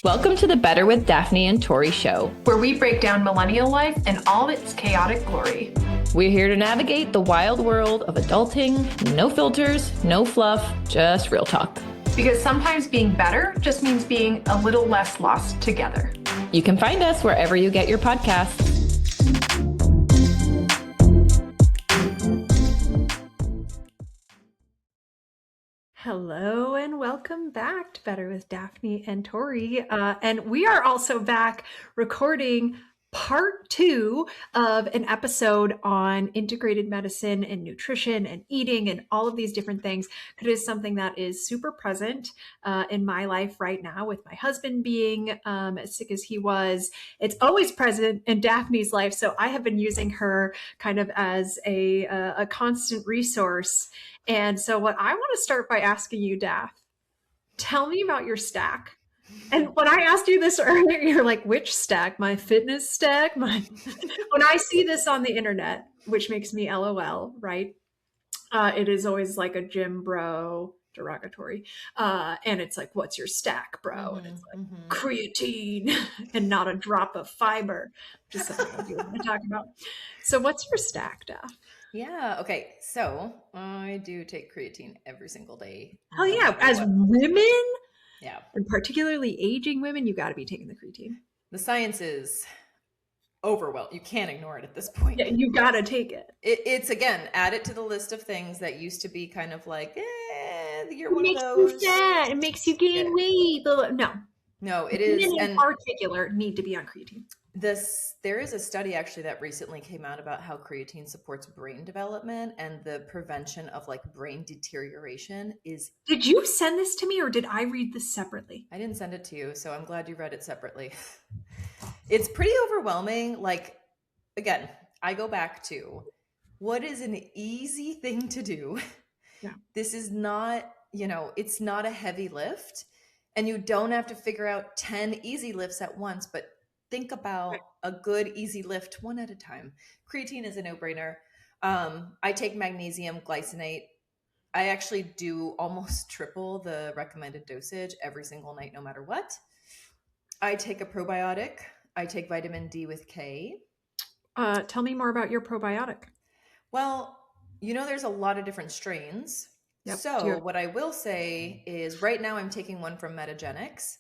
Welcome to the Better with Daffnee and Torri show, where we break down millennial life and all its chaotic glory. We're here to navigate the wild world of adulting, no filters, no fluff, just real talk. Because sometimes being better just means being a little less lost together. You can find us wherever you get your podcasts. Hello and welcome back to Better with Daffnee and Torri. And we are also back recording part 2 of an episode on integrated medicine and nutrition and eating and all of these different things. It is something that is super present in my life right now, with my husband being as sick as he was. It's always present in Daphne's life. So I have been using her kind of as a constant resource. And so what I want to start by asking you, Daph, tell me about your stack. And when I asked you this earlier, you're like, which stack? My fitness stack? When I see this on the internet, which makes me LOL, right? It is always like a gym bro derogatory. And it's like, what's your stack, bro? And it's like creatine and not a drop of fiber. Just something I do want to talk about. So what's your stack, Daph? Yeah. Okay. So I do take creatine every single day. Oh yeah. As women, yeah, and particularly aging women, you got to be taking the creatine. The science is overwhelmed. You can't ignore it at this point. Yeah, you got to take it. It's again, add it to the list of things that used to be kind of like, you're one of those. It makes you fat. It makes you gain weight. No, it is. Women in particular need to be on creatine. There is a study actually that recently came out about how creatine supports brain development and the prevention of like brain deterioration is. Did you send this to me or did I read this separately? I didn't send it to you, so I'm glad you read it separately. It's pretty overwhelming. Like, again, I go back to what is an easy thing to do. Yeah. This is not, it's not a heavy lift and you don't have to figure out 10 easy lifts at once, but think about a good, easy lift one at a time. Creatine is a no-brainer. I take magnesium glycinate. I actually do almost triple the recommended dosage every single night, no matter what. I take a probiotic. I take vitamin D with K. Tell me more about your probiotic. Well, there's a lot of different strains. Yep. So what I will say is right now I'm taking one from Metagenics.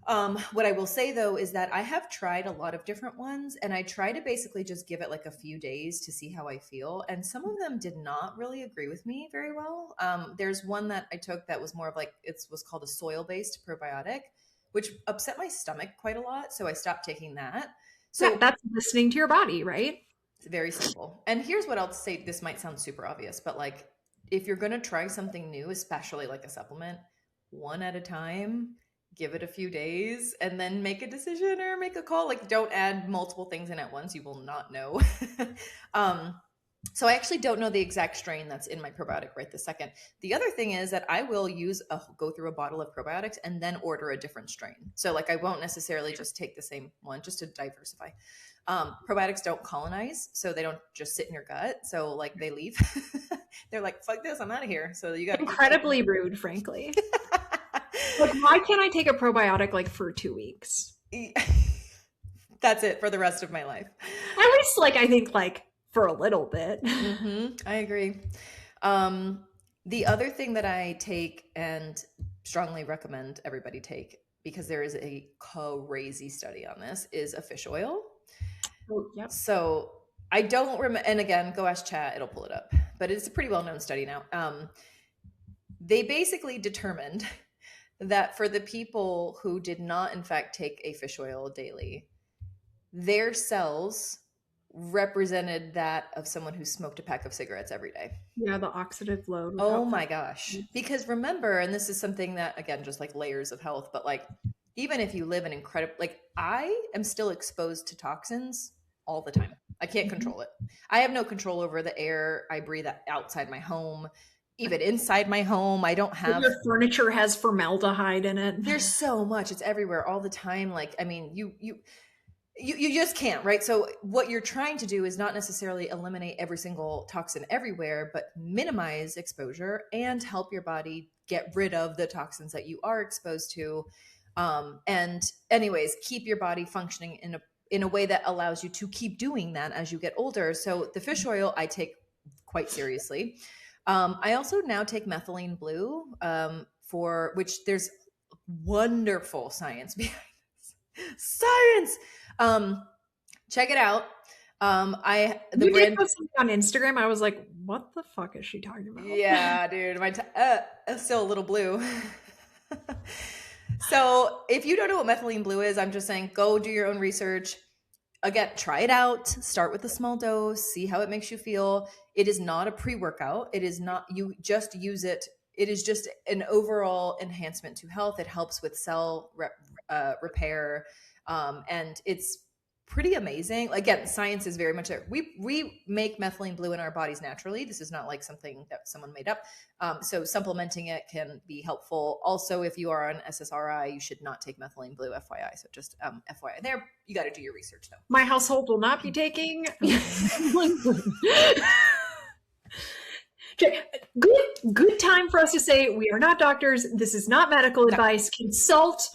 What I will say though is that I have tried a lot of different ones and I try to basically just give it like a few days to see how I feel. And some of them did not really agree with me very well. There's one that I took that was more of like, it was called a soil-based probiotic, which upset my stomach quite a lot. So I stopped taking that. So yeah, that's listening to your body, right? It's very simple. And here's what I'll say. This might sound super obvious, but like, if you're going to try something new, especially like a supplement, one at a time, give it a few days and then make a decision or make a call. Like, don't add multiple things in at once. You will not know. So I actually don't know the exact strain that's in my probiotic right this second. The other thing is that I will go through a bottle of probiotics and then order a different strain. So like, I won't necessarily just take the same one just to diversify. Probiotics don't colonize, so they don't just sit in your gut. So like they leave. They're like, fuck this, I'm out of here. So you got incredibly rude, frankly. Like, why can't I take a probiotic like for 2 weeks? That's it for the rest of my life. At least I think for a little bit. I agree. The other thing that I take and strongly recommend everybody take, because there is a crazy study on this, is a fish oil. Oh, yep. So I don't remember, and again, go ask chat, it'll pull it up, but it's a pretty well-known study now. They basically determined that for the people who did not, in fact, take a fish oil daily, their cells represented that of someone who smoked a pack of cigarettes every day. Yeah, the oxidative load. Oh my gosh. Because remember, and this is something that, again, just like layers of health, but like, even if you live an incredible, like I am still exposed to toxins all the time. I can't control it. I have no control over the air I breathe outside my home. Even inside my home, I don't have. Your furniture has formaldehyde in it. There's so much. It's everywhere all the time. Like, I mean, you just can't, right? So what you're trying to do is not necessarily eliminate every single toxin everywhere, but minimize exposure and help your body get rid of the toxins that you are exposed to. And anyways, keep your body functioning in a way that allows you to keep doing that as you get older. So the fish oil I take quite seriously. I also now take methylene blue, for which there's wonderful science behind this. Science. Check it out. You did post something on Instagram. I was like, what the fuck is she talking about? Yeah, dude. I'm still a little blue. So if you don't know what methylene blue is, I'm just saying, go do your own research. Again, try it out. Start with a small dose. See how it makes you feel. It is not a pre-workout. It is not, you just use it. It is just an overall enhancement to health. It helps with cell repair. And it's pretty amazing. Again, science is very much we make methylene blue in our bodies naturally. This is not like something that someone made up. So supplementing it can be helpful. Also, if you are on SSRI, you should not take methylene blue, FYI. So just FYI there. You got to do your research though. My household will not be taking good time for us to say we are not doctors. This is not medical advice. Consult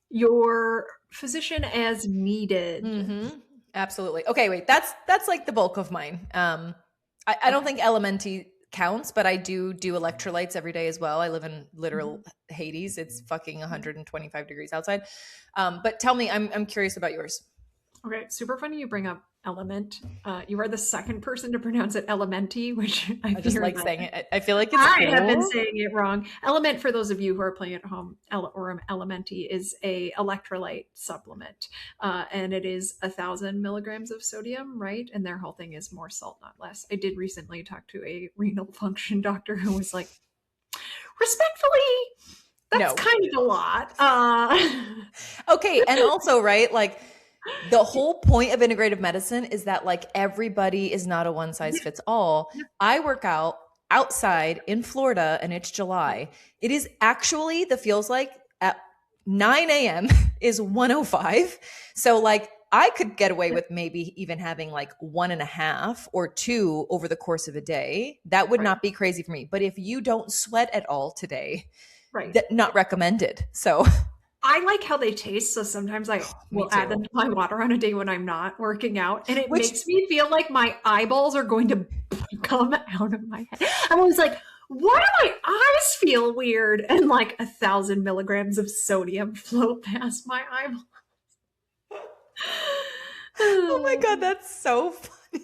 your physician as needed. Mm-hmm. Absolutely. Okay, wait. That's like the bulk of mine. I don't think Elementi counts, but I do electrolytes every day as well. I live in literal Hades. It's fucking 125 degrees outside. But tell me, I'm curious about yours. Okay, super funny you bring up element. You are the second person to pronounce it elementi, which I just like saying it. I feel like it's I have been saying it wrong. Element, for those of you who are playing at home, or elementi is a electrolyte supplement, and it is 1,000 milligrams of sodium, right? And their whole thing is more salt, not less. I did recently talk to a renal function doctor who was like, respectfully, that's kind of a lot. Okay, and also, right, like, the whole point of integrative medicine is that like everybody is not a one size fits all. I work out outside in Florida and it's July. It is actually, the feels like at 9 a.m. is 105. So like I could get away with maybe even having like 1.5 or 2 over the course of a day. That would not be crazy for me. But if you don't sweat at all today, that not recommended. So I like how they taste, so sometimes I will add them to my water on a day when I'm not working out, and it makes me feel like my eyeballs are going to come out of my head. I'm always like, why do my eyes feel weird? And like 1,000 milligrams of sodium float past my eyeballs. Oh my God, that's so funny.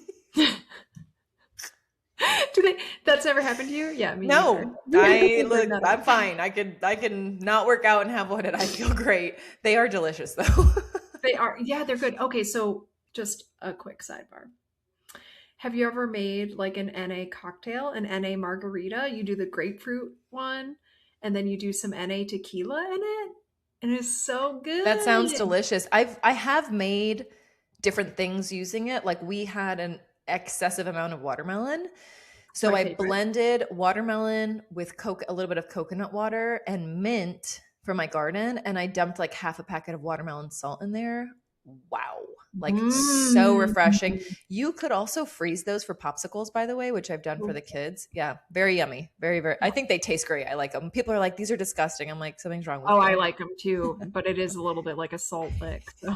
That's never happened to you? Yeah, me no. I'm fine. I can not work out and have one and I feel great. They are delicious though. They are. Yeah, they're good. Okay, so just a quick sidebar. Have you ever made like an NA cocktail, an NA margarita? You do the grapefruit one and then you do some NA tequila in it, and it's so good. That sounds delicious. I have made different things using it. Like we had an excessive amount of watermelon. So I blended watermelon with a little bit of coconut water and mint from my garden. And I dumped like half a packet of watermelon salt in there. Wow. Like so refreshing. You could also freeze those for popsicles, by the way, which I've done for the kids. Yeah. Very yummy. Very, very, I think they taste great. I like them. People are like, these are disgusting. I'm like, something's wrong with them. I like them too, but it is a little bit like a salt lick. So.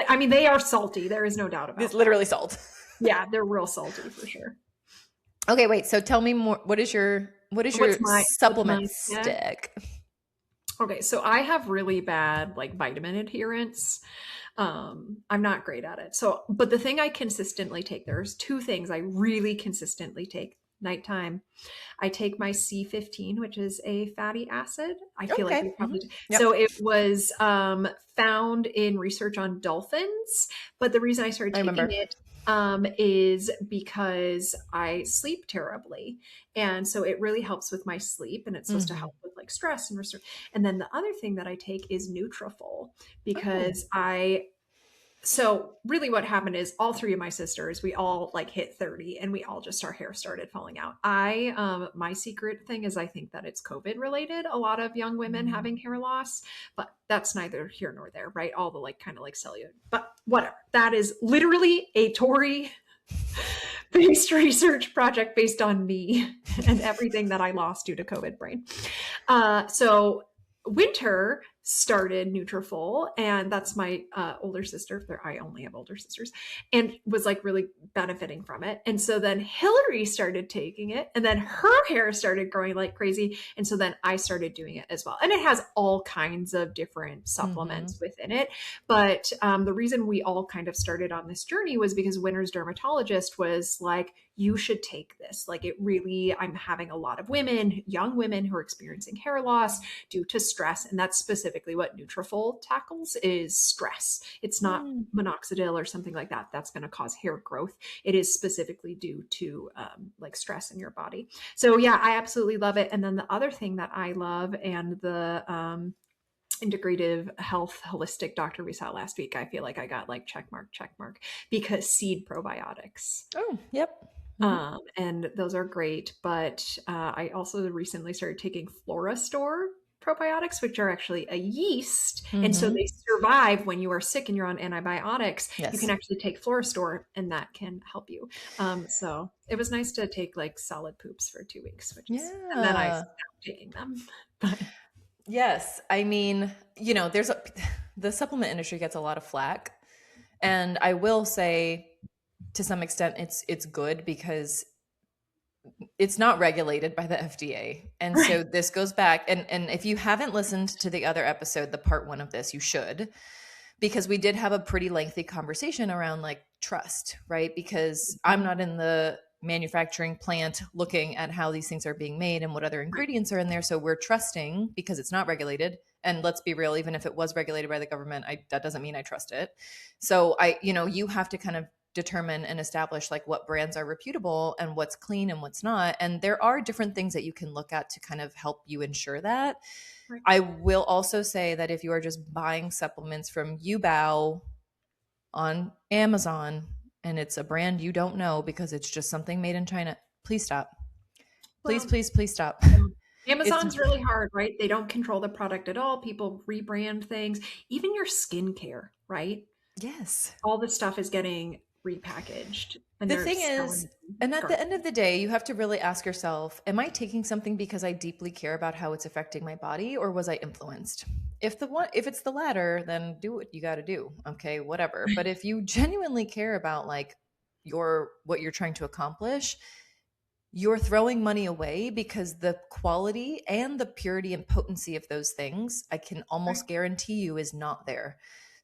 I mean, they are salty. There is no doubt about it. It's literally salt. Yeah, they're real salty for sure. Okay, wait. So tell me more. What is your supplement stick? Okay, so I have really bad like vitamin adherence. I'm not great at it. So, but the thing I consistently take, there's 2 things I really consistently take. Nighttime, I take my C15, which is a fatty acid. I feel like we probably so it was found in research on dolphins, but the reason I started taking it is because I sleep terribly, and so it really helps with my sleep, and it's supposed to help with like stress and restore. And then the other thing that I take is Neutrophil because so really what happened is all 3 of my sisters, we all like hit 30 and we all just, our hair started falling out. My secret thing is I think that it's COVID related. A lot of young women having hair loss, but that's neither here nor there, right? All the like kind of like cellular, but whatever. That is literally a Torri based research project based on me and everything that I lost due to COVID brain. So Winter started Neutrophil, and that's my older sister. I only have older sisters, and was like really benefiting from it. And so then Hillary started taking it, and then her hair started growing like crazy. And so then I started doing it as well. And it has all kinds of different supplements within it. But the reason we all kind of started on this journey was because Winter's dermatologist was like, you should take this. Like, it really, I'm having a lot of women, young women, who are experiencing hair loss due to stress. And that's specifically what Neutrophil tackles, is stress. It's not minoxidil or something like that. That's going to cause hair growth. It is specifically due to like stress in your body. So yeah, I absolutely love it. And then the other thing that I love, and the Integrative Health Holistic doctor we saw last week, I feel like I got like check mark, because seed probiotics. Oh, yep. And those are great. But I also recently started taking Flora Store probiotics, which are actually a yeast. And so they survive when you are sick and you're on antibiotics. Yes. You can actually take Flora Store, and that can help you. So it was nice to take like solid poops for 2 weeks, and then I stopped taking them. Yes. I mean, you know, the supplement industry gets a lot of flack. And I will say, to some extent, it's good because it's not regulated by the FDA. And so this goes back, and if you haven't listened to the other episode, the part 1 of this, you should, because we did have a pretty lengthy conversation around like trust, right? Because I'm not in the manufacturing plant looking at how these things are being made and what other ingredients are in there. So we're trusting because it's not regulated. And let's be real, even if it was regulated by the government, that doesn't mean I trust it. So you have to kind of determine and establish like what brands are reputable and what's clean and what's not. And there are different things that you can look at to kind of help you ensure that. Right. I will also say that if you are just buying supplements from YouBow on Amazon and it's a brand you don't know because it's just something made in China, please stop. Please stop. Amazon's really hard, right? They don't control the product at all. People rebrand things, even your skincare, right? Yes. All this stuff is getting repackaged. And the thing is, and at the end of the day, you have to really ask yourself, am I taking something because I deeply care about how it's affecting my body, or was I influenced? If it's the latter, then do what you got to do. Okay, whatever. But if you genuinely care about like what you're trying to accomplish, you're throwing money away because the quality and the purity and potency of those things, I can almost guarantee you, is not there.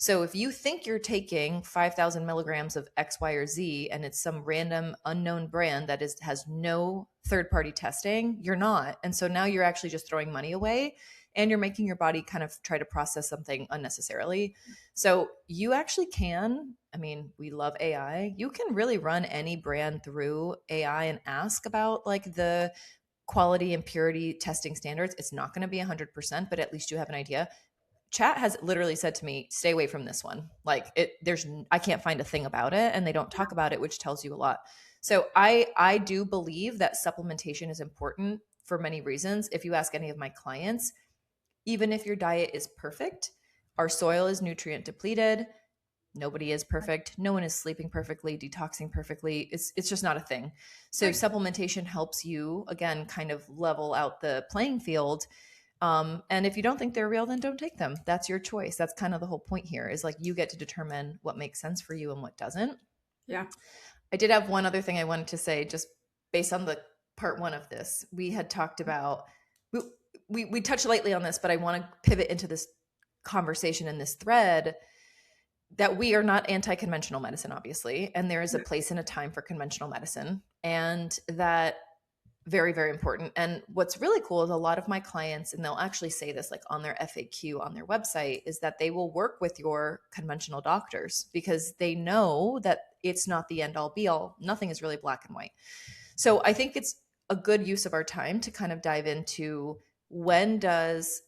So if you think you're taking 5,000 milligrams of X, Y, or Z, and it's some random unknown brand that has no third-party testing, you're not. And so now you're actually just throwing money away, and you're making your body kind of try to process something unnecessarily. So you actually can, I mean, we love AI. You can really run any brand through AI and ask about like the quality and purity testing standards. It's not going to be 100%, but at least you have an idea. Chat has literally said to me, stay away from this one. Like I can't find a thing about it, and they don't talk about it, which tells you a lot. So I do believe that supplementation is important for many reasons. If you ask any of my clients, even if your diet is perfect, our soil is nutrient depleted. Nobody is perfect. No one is sleeping perfectly, detoxing perfectly. It's just not a thing. So supplementation helps you, again, kind of level out the playing field. And if you don't think they're real, then don't take them. That's your choice. That's kind of the whole point here, is like you get to determine what makes sense for you and what doesn't. Yeah. I did have one other thing I wanted to say, just based on the part 1 of this. We had talked about, we touched lightly on this, but I want to pivot into this conversation in this thread that we are not anti-conventional medicine, obviously. And there is a place and a time for conventional medicine, and that very, very important. And what's really cool is a lot of my clients, and they'll actually say this like on their FAQ on their website, is that they will work with your conventional doctors because they know that it's not the end all be all. Nothing is really black and white. So I think it's a good use of our time to kind of dive into, when does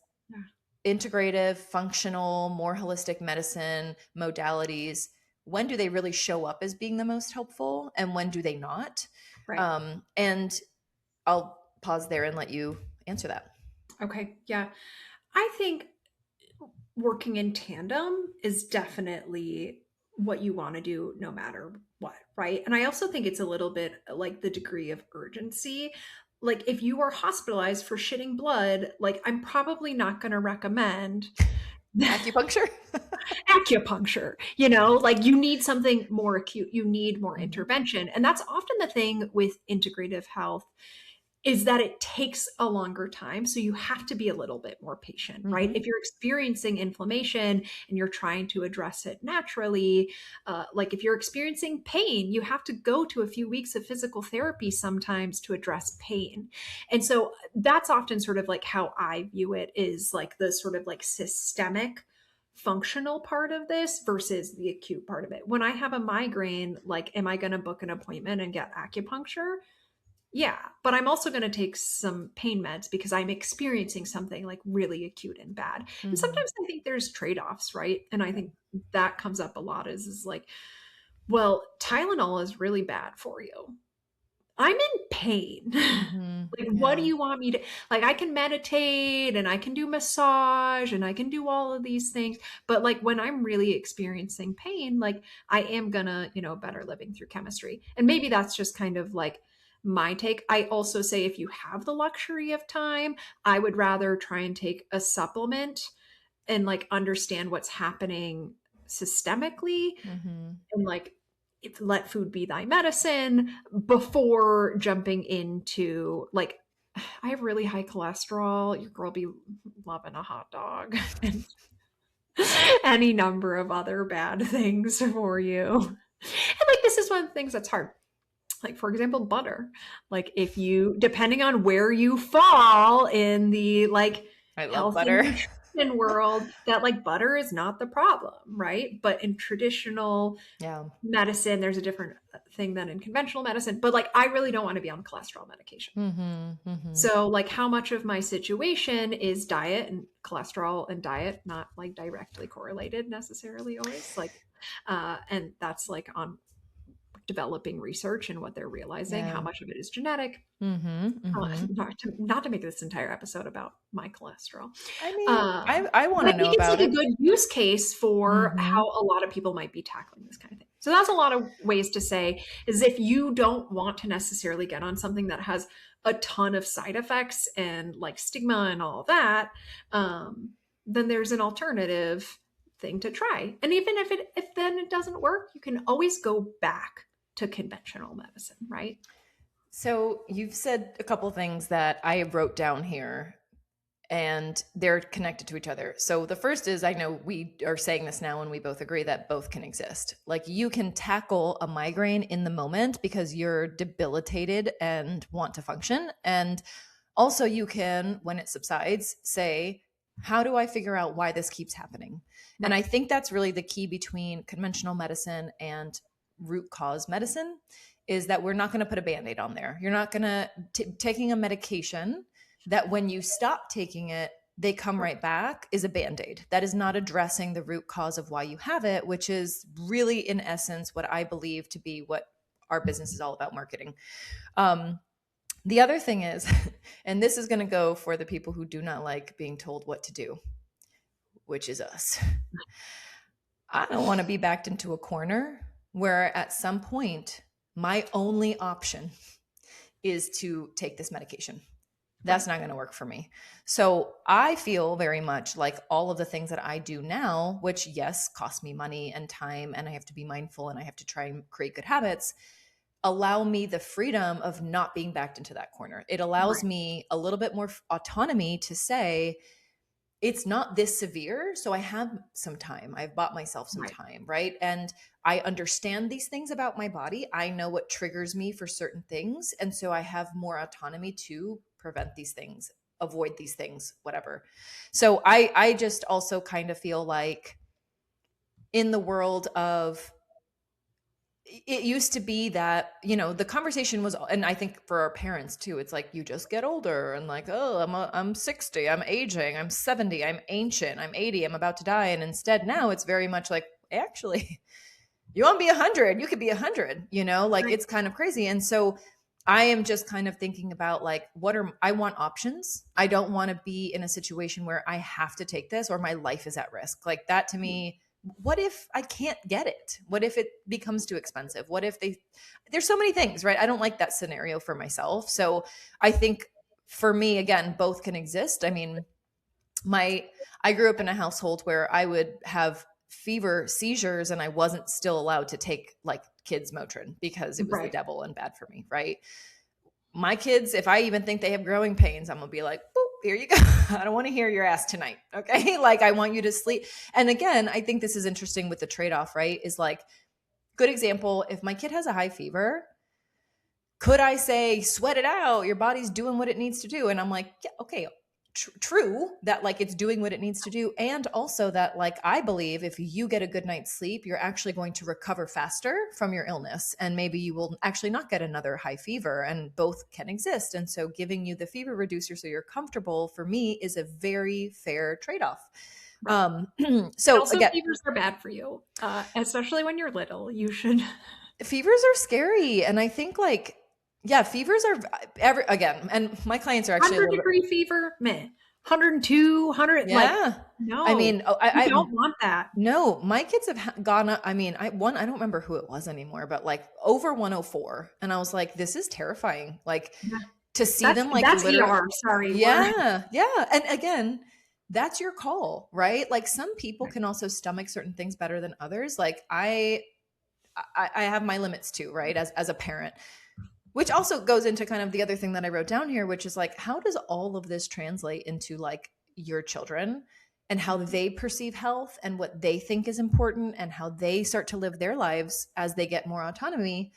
integrative, functional, more holistic medicine modalities, when do they really show up as being the most helpful, and when do they not? Right. And I'll pause there and let you answer that. Okay. Yeah. I think working in tandem is definitely what you want to do no matter what, right? And I also think it's a little bit like the degree of urgency. like if you are hospitalized for shitting blood, like I'm probably not going to recommend Acupuncture. acupuncture, like you need something more acute, you need more intervention. And that's often the thing with integrative health, is that it takes a longer time. So you have to be a little bit more patient, right? If you're experiencing inflammation and you're trying to address it naturally, like if you're experiencing pain, you have to go to a few weeks of physical therapy sometimes to address pain. And so that's often sort of like how I view it, is like the sort of like systemic functional part of this versus the acute part of it. When I have a migraine, like, am I going to book an appointment and get acupuncture? Yeah, but I'm also going to take some pain meds because I'm experiencing something like really acute and bad. And sometimes I think there's trade-offs, right? And I think that comes up a lot, is like, well, Tylenol is really bad for you. I'm in pain. Like, what do you want me to, like, I can meditate and I can do massage and I can do all of these things. But like when I'm really experiencing pain, like I am gonna, better living through chemistry. And maybe that's just kind of like my take. I also say if you have the luxury of time, I would rather try and take a supplement and like understand what's happening systemically, and like let food be thy medicine before jumping into like, I have really high cholesterol. Your girl be loving a hot dog and any number of other bad things for you. And like, this is one of the things that's hard. Like, for example, butter. Like if you, depending on where you fall in the like I love health butter. and nutrition world, that like butter is not the problem, right? But in traditional medicine, there's a different thing than in conventional medicine. But like, I really don't want to be on cholesterol medication. So like, how much of my situation is diet, and cholesterol and diet, not like directly correlated necessarily always, like, and that's like on developing research and what they're realizing, how much of it is genetic. Not to make this entire episode about my cholesterol. I mean, I want to know about it. It's like a good use case for how a lot of people might be tackling this kind of thing. So that's a lot of ways to say, is if you don't want to necessarily get on something that has a ton of side effects and like stigma and all that, then there's an alternative thing to try. And even if then it doesn't work, you can always go back to conventional medicine, right? So you've said a couple of things that I wrote down here, and they're connected to each other. So the first is, I know we are saying this now and we both agree that both can exist. Like you can tackle a migraine in the moment because you're debilitated and want to function. And also you can, when it subsides, say, how do I figure out why this keeps happening? Right. And I think that's really the key between conventional medicine and root cause medicine, is that we're not going to put a Band-Aid on there. You're not going to taking a medication that when you stop taking it, they come right back, is a Band-Aid. That is not addressing the root cause of why you have it, which is really in essence what I believe to be what our business is all about, marketing. The other thing is, and this is going to go for the people who do not like being told what to do, which is us. I don't want to be backed into a corner where at some point my only option is to take this medication. That's not going to work for me. So I feel very much like all of the things that I do now, which yes, cost me money and time, and I have to be mindful and I have to try and create good habits, allow me the freedom of not being backed into that corner. It allows me a little bit more autonomy to say, it's not this severe, so I have some time. I've bought myself some time, right? And I understand these things about my body. I know what triggers me for certain things. And so I have more autonomy to prevent these things, avoid these things, whatever. So I just also kind of feel like in the world of, it used to be that, the conversation was, and I think for our parents too, it's like, you just get older and like, oh, I'm 60, I'm aging, I'm 70, I'm ancient, I'm 80, I'm about to die. And instead now it's very much like, actually, you want to be 100, you could be 100, it's kind of crazy. And so I am just kind of thinking about like, I want options. I don't want to be in a situation where I have to take this or my life is at risk. Like that to me what if I can't get it? What if it becomes too expensive? What if there's so many things, right? I don't like that scenario for myself. So I think for me, again, both can exist. I mean, I grew up in a household where I would have fever seizures and I wasn't still allowed to take like kids Motrin because it was the devil and bad for me, right? My kids, if I even think they have growing pains, I'm gonna be like, boop, here you go. I don't want to hear your ass tonight. Okay. Like I want you to sleep. And again, I think this is interesting with the trade-off, right? Is like, good example, if my kid has a high fever, could I say, sweat it out, your body's doing what it needs to do? And I'm like, yeah, okay, true that like it's doing what it needs to do. And also that like, I believe if you get a good night's sleep, you're actually going to recover faster from your illness. And maybe you will actually not get another high fever, and both can exist. And so giving you the fever reducer so you're comfortable, for me, is a very fair trade-off. So also, again, fevers are bad for you, especially when you're little. You should. Fevers are scary. And I think like, yeah, fevers are again, and my clients are actually 100-degree fever, man. 102, 100. Yeah. Like, no, I mean, I don't want that. No, my kids have gone up. I mean, I don't remember who it was anymore, but like over 104. And I was like, this is terrifying. Like to see them like that's literally. ER, sorry. Yeah. Yeah. And again, that's your call, right? Like some people can also stomach certain things better than others. Like I have my limits too, right? As a parent. Which also goes into kind of the other thing that I wrote down here, which is like, how does all of this translate into like your children and how they perceive health and what they think is important and how they start to live their lives as they get more autonomy?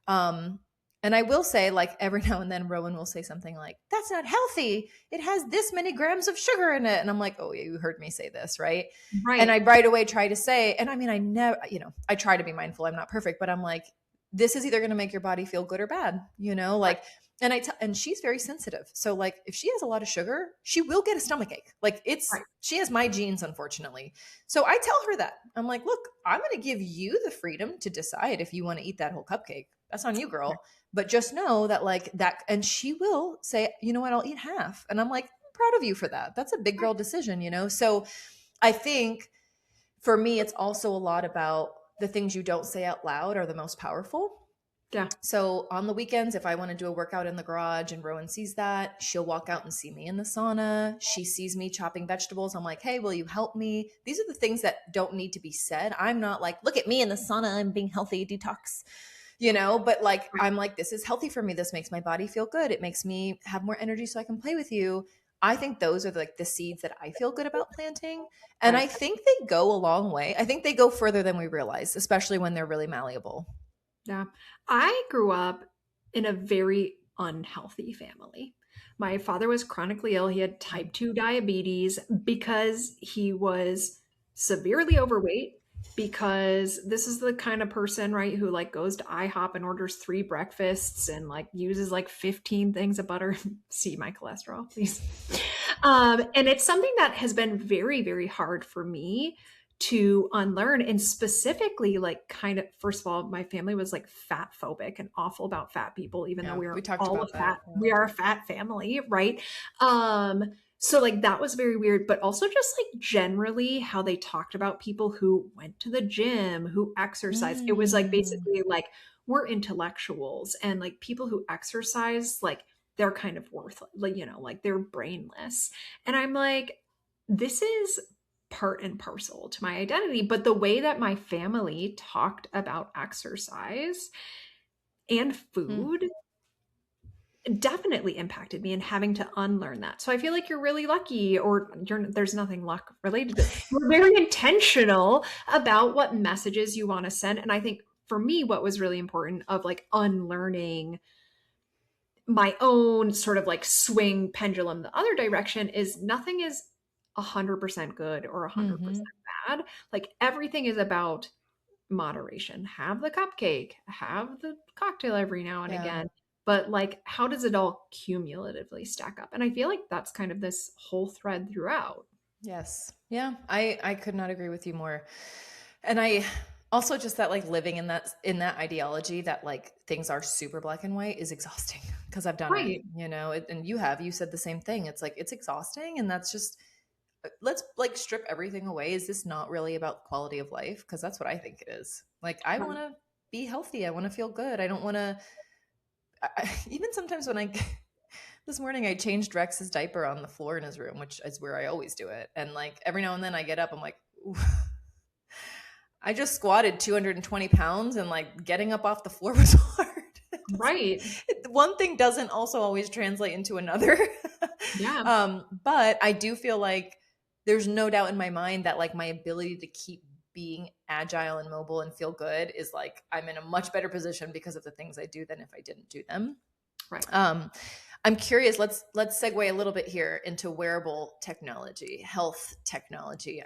And I will say, like, every now and then Rowan will say something like, that's not healthy. It has this many grams of sugar in it. And I'm like, oh, yeah, you heard me say this, right? Right. And I right away try to say, and I mean, I never, I try to be mindful. I'm not perfect, but I'm like, this is either going to make your body feel good or bad, like, and she's very sensitive. So like, if she has a lot of sugar, she will get a stomach ache. Like she has my genes, unfortunately. So I tell her that I'm like, look, I'm going to give you the freedom to decide if you want to eat that whole cupcake. That's on you, girl. But just know that like that, and she will say, you know what, I'll eat half. And I'm like, I'm proud of you for that. That's a big girl decision, So I think for me, it's also a lot about the things you don't say out loud are the most powerful. Yeah. So on the weekends, if I want to do a workout in the garage and Rowan sees that, she'll walk out and see me in the sauna. She sees me chopping vegetables. I'm like, hey, will you help me? These are the things that don't need to be said. I'm not like, look at me in the sauna, I'm being healthy, detox, but like, I'm like, this is healthy for me. This makes my body feel good. It makes me have more energy so I can play with you. I think those are like the seeds that I feel good about planting. And I think they go a long way. I think they go further than we realize, especially when they're really malleable. Yeah. I grew up in a very unhealthy family. My father was chronically ill. He had type 2 diabetes because he was severely overweight, because this is the kind of person, right, who like goes to IHOP and orders 3 breakfasts and like uses like 15 things of butter. See my cholesterol, please. And it's something that has been very, very hard for me to unlearn. And specifically, like, kind of, first of all, my family was like fat-phobic and awful about fat people, even though we talked about fat. We are a fat family, right? So like that was very weird, but also just like generally how they talked about people who went to the gym, who exercised. It was like basically like, we're intellectuals, and like people who exercise, like they're kind of worthless, like, like they're brainless. And I'm like, this is part and parcel to my identity. But the way that my family talked about exercise and food definitely impacted me, and having to unlearn that. So I feel like you're really lucky, or there's nothing luck related to it. You're very intentional about what messages you want to send. And I think for me, what was really important of like unlearning my own sort of like swing pendulum the other direction is nothing is 100% good or 100% bad. Like everything is about moderation. Have the cupcake, have the cocktail every now and again. But like, how does it all cumulatively stack up? And I feel like that's kind of this whole thread throughout. Yes. Yeah. I could not agree with you more. And I also just that like living in that ideology that like things are super black and white is exhausting, because I've done it, and you said the same thing. It's like, it's exhausting. And that's just, let's like strip everything away. Is this not really about quality of life? Because that's what I think it is. Like, I want to be healthy. I want to feel good. I don't want to, even sometimes when this morning I changed Rex's diaper on the floor in his room, which is where I always do it. And like every now and then I get up, I'm like, ooh. I just squatted 220 pounds and like getting up off the floor was hard. Right. One thing doesn't also always translate into another. Yeah. But I do feel like there's no doubt in my mind that like my ability to keep being agile and mobile and feel good is like, I'm in a much better position because of the things I do than if I didn't do them. Right. I'm curious, let's segue a little bit here into wearable technology, health technology.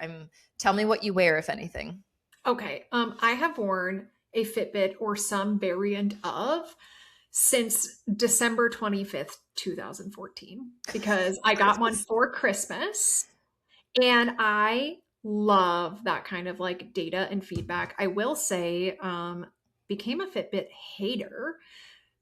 Tell me what you wear, if anything. Okay. I have worn a Fitbit or some variant of since December 25th, 2014, because I got one for Christmas and I love that kind of like data and feedback. I will say, became a Fitbit hater.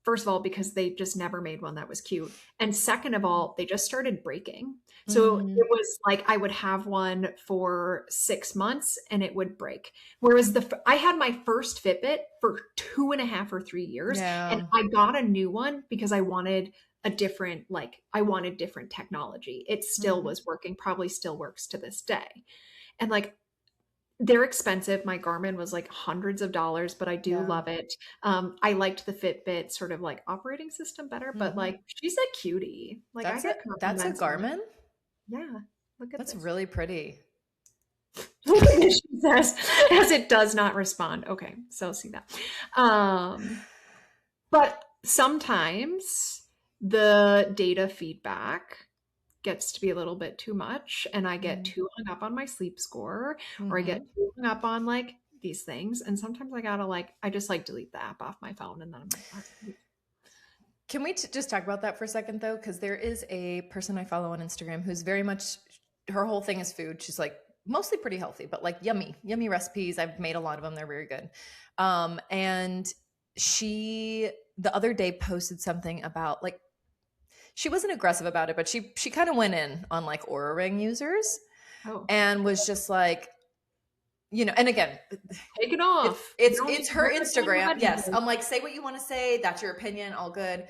First of all, because they just never made one that was cute. And second of all, they just started breaking. So it was like I would have one for 6 months and it would break. Whereas I had my first Fitbit for 2.5 or 3 years. Yeah. And I got a new one because I wanted different technology. It still was working, probably still works to this day. And like, they're expensive. My Garmin was like hundreds of dollars, but I do love it. I liked the Fitbit sort of like operating system better, but like she's a cutie. Like that's I get that's a Garmin? Yeah. Look at That's this. really pretty. She says, as it does not respond. Okay, so see that. But sometimes the data feedback gets to be a little bit too much and I get too hung up on my sleep score or I get too hung up on like these things. And sometimes I gotta like, I just like delete the app off my phone and then I'm like, oh. Can we just talk about that for a second though? Because there is a person I follow on Instagram who's very much, her whole thing is food. She's like mostly pretty healthy, but like yummy recipes. I've made a lot of them. They're very good. And she, the other day posted something about like, she wasn't aggressive about it, but she kind of went in on like Oura Ring users and was just like, you know, and again, take it off. It's her Instagram. Yes. I'm like, say what you want to say. That's your opinion. All good.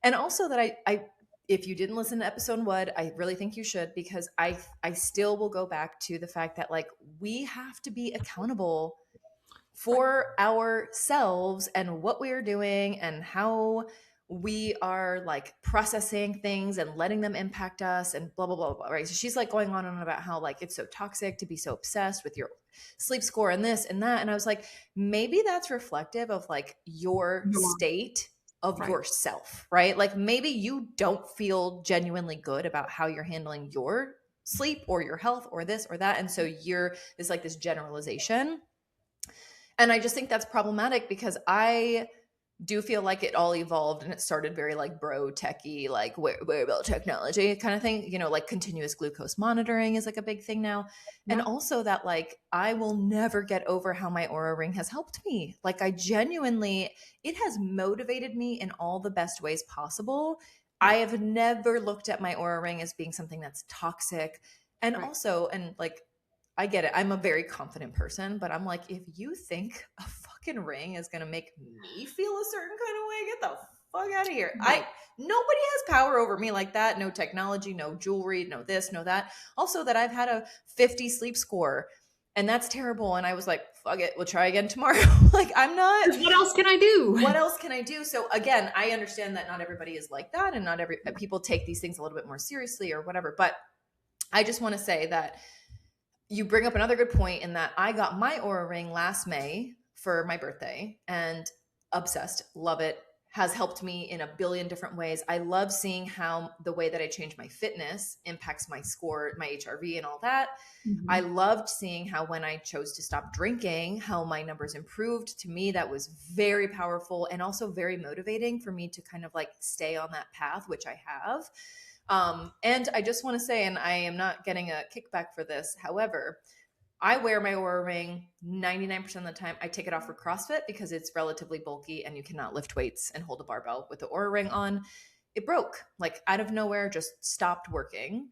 And also that I if you didn't listen to episode 1, I really think you should, because I still will go back to the fact that like we have to be accountable for ourselves and what we are doing and how we are like processing things and letting them impact us and blah, blah, blah, blah, right? So she's like going on and on about how like it's so toxic to be so obsessed with your sleep score and this and that. And I was like, maybe that's reflective of like your state of yourself, right? Like maybe you don't feel genuinely good about how you're handling your sleep or your health or this or that. And so it's like this generalization. And I just think that's problematic because I do feel like it all evolved and it started very like bro techie, like wearable technology kind of thing, you know, like continuous glucose monitoring is like a big thing now. Yeah. And also that like, I will never get over how my Oura Ring has helped me. Like I genuinely, it has motivated me in all the best ways possible. I have never looked at my Oura Ring as being something that's toxic. And also, and like, I get it. I'm a very confident person, but I'm like, if you think a fucking ring is going to make me feel a certain kind of way, get the fuck out of here. Nobody has power over me like that. No technology, no jewelry, no this, no that. Also that I've had a 50 sleep score and that's terrible. And I was like, fuck it. We'll try again tomorrow. Like I'm not. What else can I do? What else can I do? So again, I understand that not everybody is like that and not people take these things a little bit more seriously or whatever. But I just want to say that you bring up another good point in that I got my Oura Ring last May for my birthday and obsessed, love it, has helped me in a billion different ways. I love seeing how the way that I change my fitness impacts my score, my HRV and all that. Mm-hmm. I loved seeing how when I chose to stop drinking, how my numbers improved. To me, that was very powerful and also very motivating for me to kind of like stay on that path, which I have. And I just want to say, and I am not getting a kickback for this. However, I wear my Oura Ring 99% of the time. I take it off for CrossFit because it's relatively bulky and you cannot lift weights and hold a barbell with the Oura Ring on. It broke like out of nowhere, just stopped working.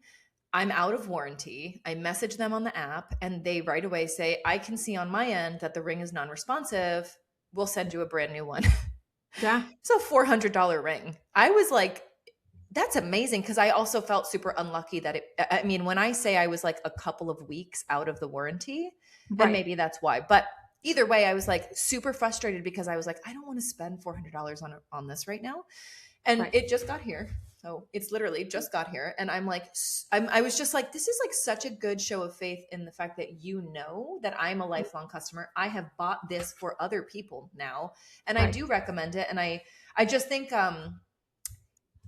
I'm out of warranty. I message them on the app and they right away say, I can see on my end that the ring is non-responsive. We'll send you a brand new one. Yeah. It's a $400 ring. I was like, that's amazing. Cause I also felt super unlucky that I mean, when I say I was like a couple of weeks out of the warranty, and maybe that's why, but either way, I was like super frustrated because I was like, I don't want to spend $400 on this right now. And it just got here. So it's literally just got here. And I'm like, I was just like, this is like such a good show of faith in the fact that you know that I'm a lifelong customer. I have bought this for other people now. And I do recommend it. And I just think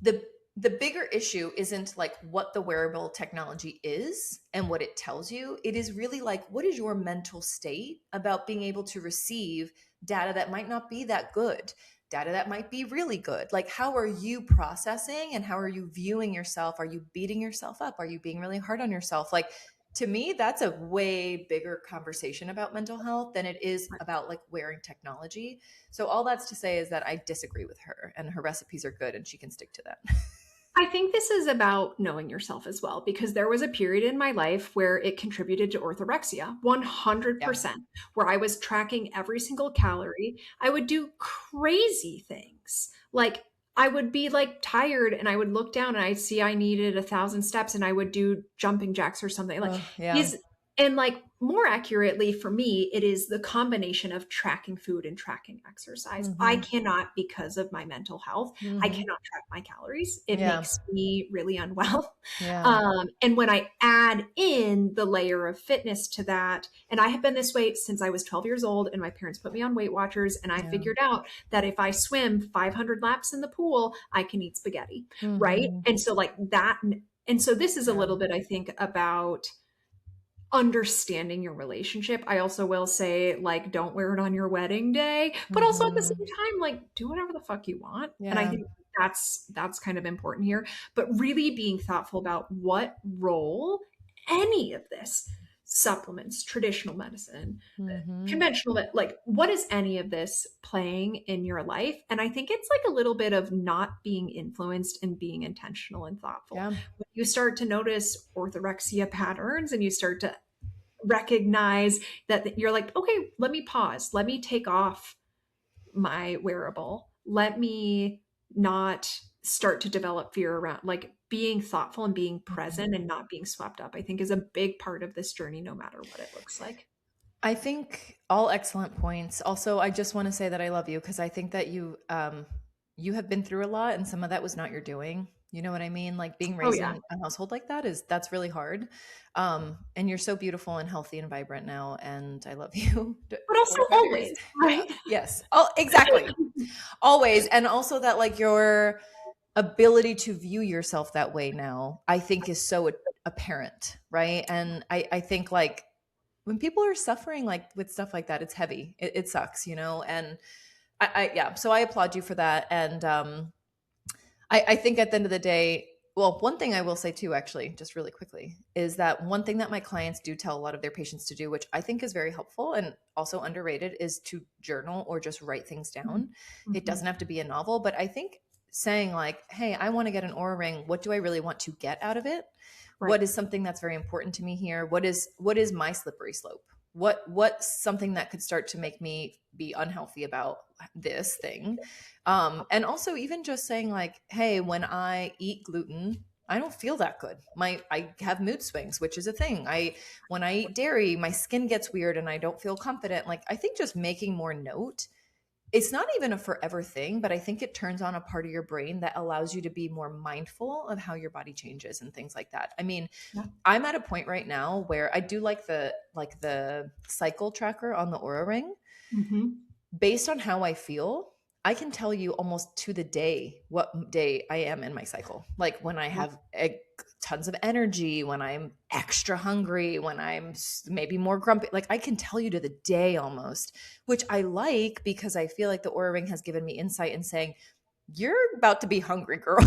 the bigger issue isn't like what the wearable technology is and what it tells you. It is really like, what is your mental state about being able to receive data that might not be that good, data that might be really good? Like, how are you processing and how are you viewing yourself? Are you beating yourself up? Are you being really hard on yourself? Like, to me, that's a way bigger conversation about mental health than it is about like wearing technology. So all that's to say is that I disagree with her, and her recipes are good and she can stick to that. I think this is about knowing yourself as well, because there was a period in my life where it contributed to orthorexia 100%, where I was tracking every single calorie. I would do crazy things. Like I would be like tired and I would look down and I'd see I needed 1,000 steps and I would do jumping jacks or something. Like and like more accurately for me, it is the combination of tracking food and tracking exercise. I cannot, because of my mental health, I cannot track my calories. It makes me really unwell. And when I add in the layer of fitness to that, and I have been this way since I was 12 years old, and my parents put me on Weight Watchers, and I figured out that if I swim 500 laps in the pool, I can eat spaghetti, right? And so like that, and so this is a little bit, I think, about understanding your relationship. I also will say, like, don't wear it on your wedding day, but also at the same time, like, do whatever the fuck you want. And I think that's kind of important here, but really being thoughtful about what role any of this, supplements, traditional medicine, conventional, like what is any of this playing in your life? And I think it's like a little bit of not being influenced and being intentional and thoughtful. When you start to notice orthorexia patterns and you start to recognize that, you're like, okay, let me pause. Let me take off my wearable. Let me not start to develop fear around, like, being thoughtful and being present and not being swept up, I think is a big part of this journey, no matter what it looks like. I think all excellent points. Also, I just want to say that I love you, because I think that you have been through a lot, and some of that was not your doing. You know what I mean? Like being raised in a household like that's really hard. And you're so beautiful and healthy and vibrant now, and I love you. But also always, right? Yes. Oh, exactly. Always. And also that like your ability to view yourself that way now, I think is so apparent, right? And I think like when people are suffering like with stuff like that, it's heavy. It sucks, you know? And so I applaud you for that. And I think at the end of the day, well, one thing I will say too, actually, just really quickly, is that one thing that my clients do tell a lot of their patients to do, which I think is very helpful and also underrated, is to journal or just write things down. It doesn't have to be a novel, but I think saying like, hey, I want to get an Oura ring. What do I really want to get out of it? What is something that's very important to me here? What is my slippery slope? What's something that could start to make me be unhealthy about this thing? And also even just saying like, hey, when I eat gluten, I don't feel that good. I have mood swings, which is a thing. When I eat dairy, my skin gets weird and I don't feel confident. Like, I think just making more note, it's not even a forever thing, but I think it turns on a part of your brain that allows you to be more mindful of how your body changes and things like that. I mean, I'm at a point right now where I do like the cycle tracker on the Oura ring. Based on how I feel, I can tell you almost to the day what day I am in my cycle. Like when I have tons of energy, when I'm extra hungry, when I'm maybe more grumpy, like I can tell you to the day almost, which I like because I feel like the Oura ring has given me insight in saying, you're about to be hungry, girl.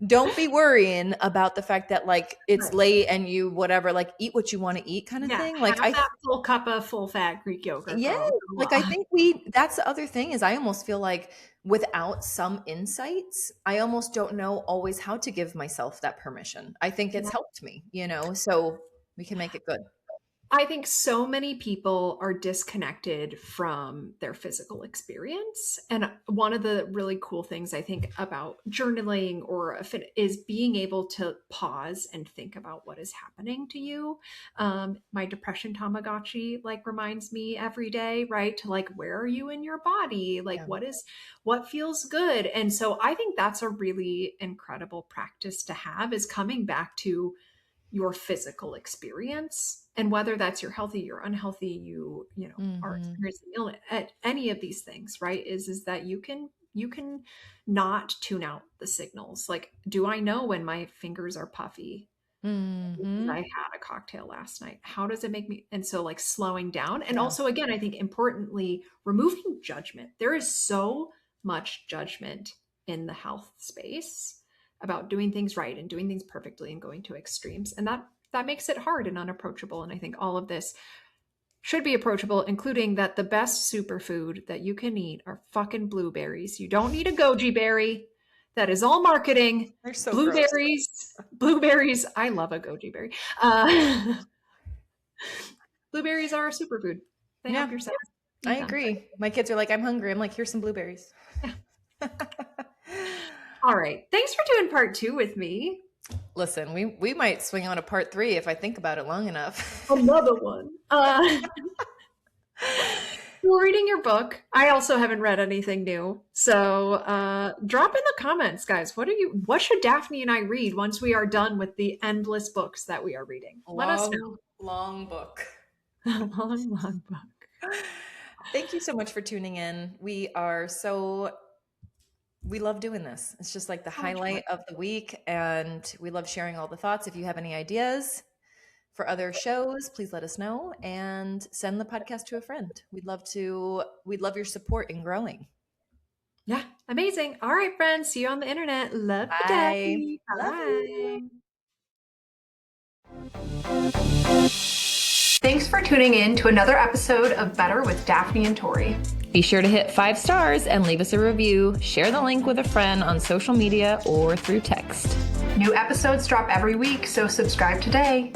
don't be worrying about the fact that like it's late and you whatever, like eat what you want to eat kind of thing. Like have that full cup of full fat Greek yogurt. Yeah, girl. like I think that's the other thing is I almost feel like without some insights, I almost don't know always how to give myself that permission. I think it's helped me, so we can make it good. I think so many people are disconnected from their physical experience. And one of the really cool things I think about journaling is being able to pause and think about what is happening to you. My depression Tamagotchi reminds me every day, right? To where are you in your body? What feels good? And so I think that's a really incredible practice to have, is coming back to your physical experience, and whether that's you're healthy, you're unhealthy, you are experiencing illness, at any of these things, right? Is that you can not tune out the signals. Like, do I know when my fingers are puffy? Because I had a cocktail last night. How does it make me? And so slowing down. And also, again, I think importantly, removing judgment. There is so much judgment in the health space about doing things right and doing things perfectly and going to extremes. And that makes it hard and unapproachable. And I think all of this should be approachable, including that the best superfood that you can eat are fucking blueberries. You don't need a goji berry. That is all marketing. They're so blueberries. gross. Blueberries. I love a goji berry. Blueberries are a superfood. They help your cells. I agree. My kids are like, I'm hungry. I'm like, here's some blueberries. Yeah. All right. Thanks for doing part 2 with me. Listen, we might swing on a part 3 if I think about it long enough. Another one. We're reading your book. I also haven't read anything new. So drop in the comments, guys. What should Daffnee and I read once we are done with the endless books that we are reading? Let us know. Long book. long book. Thank you so much for tuning in. We love doing this. It's just like the highlight of the week, and we love sharing all the thoughts. If you have any ideas for other shows, please let us know and send the podcast to a friend. We'd love your support in growing. Yeah, amazing. All right, friends. See you on the internet. Love you, Daffnee. Bye. Thanks for tuning in to another episode of Better with Daffnee and Torri. Be sure to hit 5 stars and leave us a review. Share the link with a friend on social media or through text. New episodes drop every week, so subscribe today.